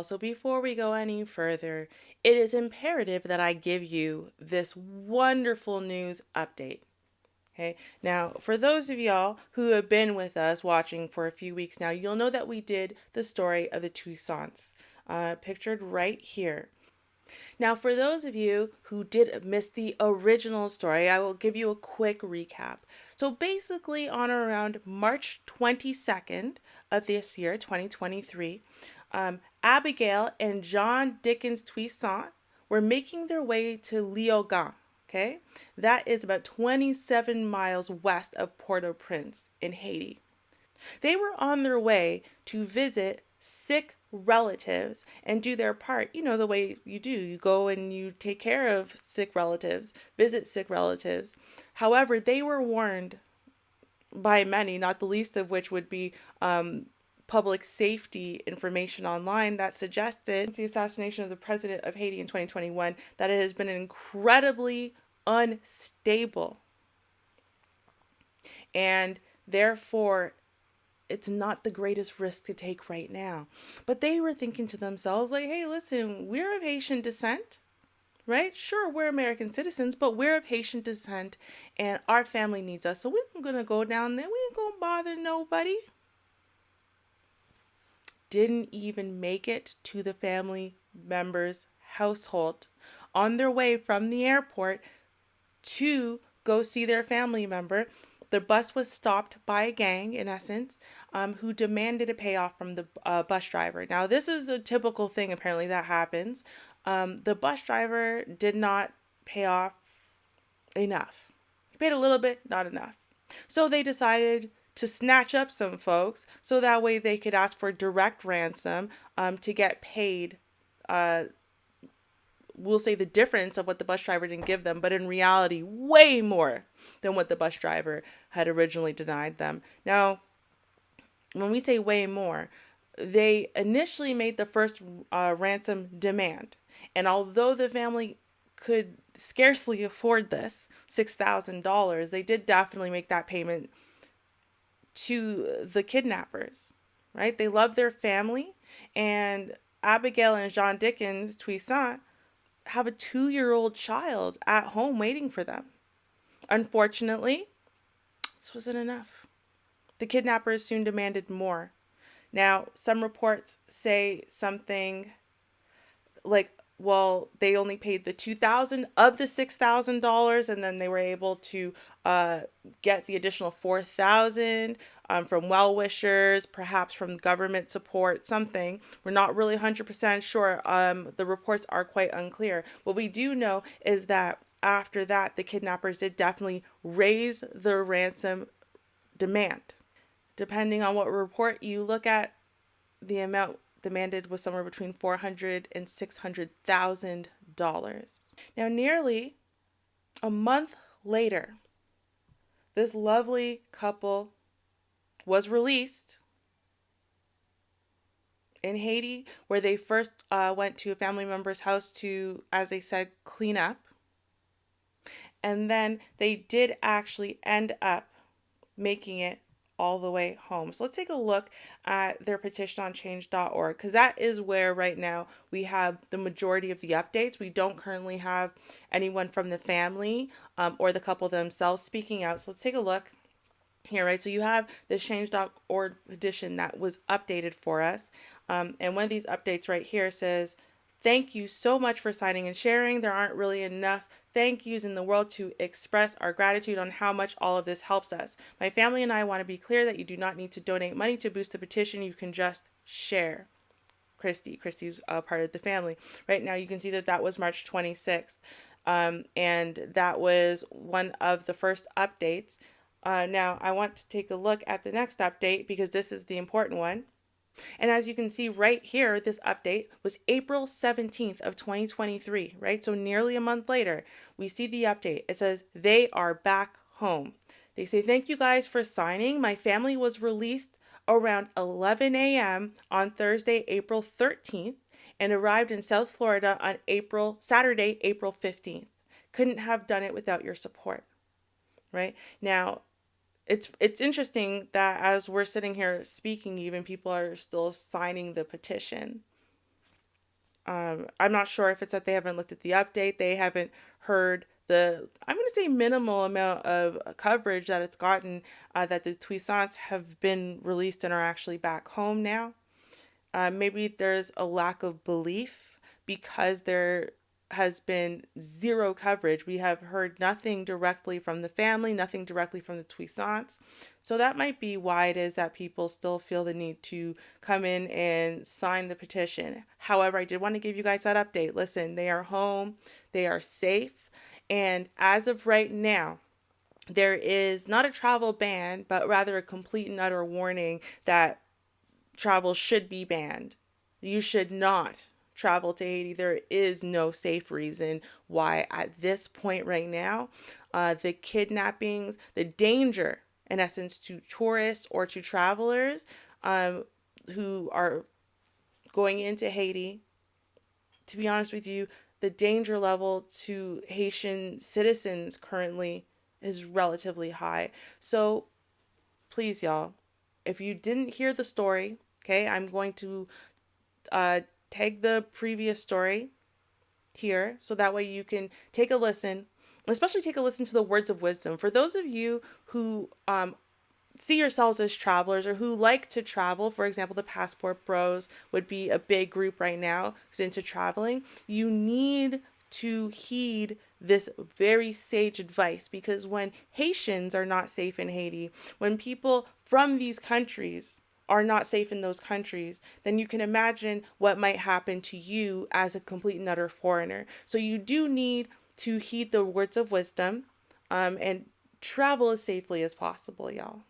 all. So before we go any further, it is imperative that I give you this wonderful news update. Okay, now for those of y'all who have been with us watching for a few weeks now, you'll know that we did the story of the Toussaints, pictured right here. Now, for those of you who did miss the original story, I will give you a quick recap. So, basically, on or around March 22nd of this year, 2023, Abigail and Jean-Dickens Toussaint were making their way to Léogâne. Okay, that is about 27 miles west of Port-au-Prince in Haiti. They were on their way to visit sick relatives and do their part. You know, the way you do. You go and you take care of sick relatives, visit sick relatives. However, they were warned by many, not the least of which would be public safety information online that suggested the assassination of the president of Haiti in 2021 that it has been incredibly unstable. And therefore, it's not the greatest risk to take right now. But they were thinking to themselves, like, hey, listen, we're of Haitian descent, right? Sure, we're American citizens, but we're of Haitian descent and our family needs us. So we're going to go down there. We ain't going to bother nobody. Didn't even make it to the family member's household on their way from the airport to go see their family member. The bus was stopped by a gang, in essence, who demanded a payoff from the bus driver. Now, this is a typical thing, apparently, that happens. The bus driver did not pay off enough. He paid a little bit, not enough. So they decided to snatch up some folks so that way they could ask for direct ransom to get paid. We'll say the difference of what the bus driver didn't give them, but in reality, way more than what the bus driver had originally denied them. Now, when we say way more, they initially made the first ransom demand. And although the family could scarcely afford this, $6,000, they did definitely make that payment to the kidnappers, right? They love their family, and Abigail and Jean-Dickens Toussaint have a 2-year-old child at home waiting for them. Unfortunately, this wasn't enough. The kidnappers soon demanded more. Now, some reports say something like, well, they only paid the $2,000 of the $6,000, and then they were able to get the additional $4,000 from well-wishers, perhaps from government support, something. We're not really 100% sure. The reports are quite unclear. What we do know is that after that, the kidnappers did definitely raise the ransom demand. Depending on what report you look at, the amount demanded was somewhere between $400,000 and $600,000. Now, nearly a month later, this lovely couple was released in Haiti, where they first went to a family member's house to, as they said, clean up. And then they did actually end up making it all the way home. So let's take a look at their petition on change.org, because that is where right now we have the majority of the updates. We don't currently have anyone from the family or the couple themselves speaking out. So let's take a look here, right? So you have this change.org petition that was updated for us. And one of these updates right here says, thank you so much for signing and sharing. There aren't really enough thank yous in the world to express our gratitude on how much all of this helps us. My family and I want to be clear that you do not need to donate money to boost the petition. You can just share. Christy's part of the family. Right now you can see that that was March 26th. And that was one of the first updates. Now I want to take a look at the next update because this is the important one. And as you can see right here, this update was April 17th of 2023, right? So nearly a month later, we see the update. It says, they are back home. They say, thank you guys for signing. My family was released around 11 a.m. on Thursday, April 13th, and arrived in South Florida on Saturday, April 15th. Couldn't have done it without your support, right? Now, it's interesting that as we're sitting here speaking, even people are still signing the petition. I'm not sure if it's that they haven't looked at the update, they haven't heard the, I'm going to say, minimal amount of coverage that it's gotten, that the Toussaints have been released and are actually back home now. Maybe there's a lack of belief because there has been zero coverage. We have heard nothing directly from the family, nothing directly from the Toussaints. So that might be why it is that people still feel the need to come in and sign the petition. However, I did want to give you guys that update. Listen, they are home, they are safe, and as of right now, there is not a travel ban, but rather a complete and utter warning that travel should be banned. You should not travel to Haiti. There is no safe reason why, at this point right now, the kidnappings, the danger, in essence, to tourists or to travelers who are going into Haiti, to be honest with you, the danger level to Haitian citizens currently is relatively high. So please, y'all, if you didn't hear the story, okay, I'm going to uh, tag the previous story here so that way you can take a listen, especially take a listen to the words of wisdom. For those of you who see yourselves as travelers or who like to travel, for example, the Passport Bros would be a big group right now who's into traveling, you need to heed this very sage advice, because when Haitians are not safe in Haiti, when people from these countries are not safe in those countries, then you can imagine what might happen to you as a complete and utter foreigner. So you do need to heed the words of wisdom, and travel as safely as possible, y'all.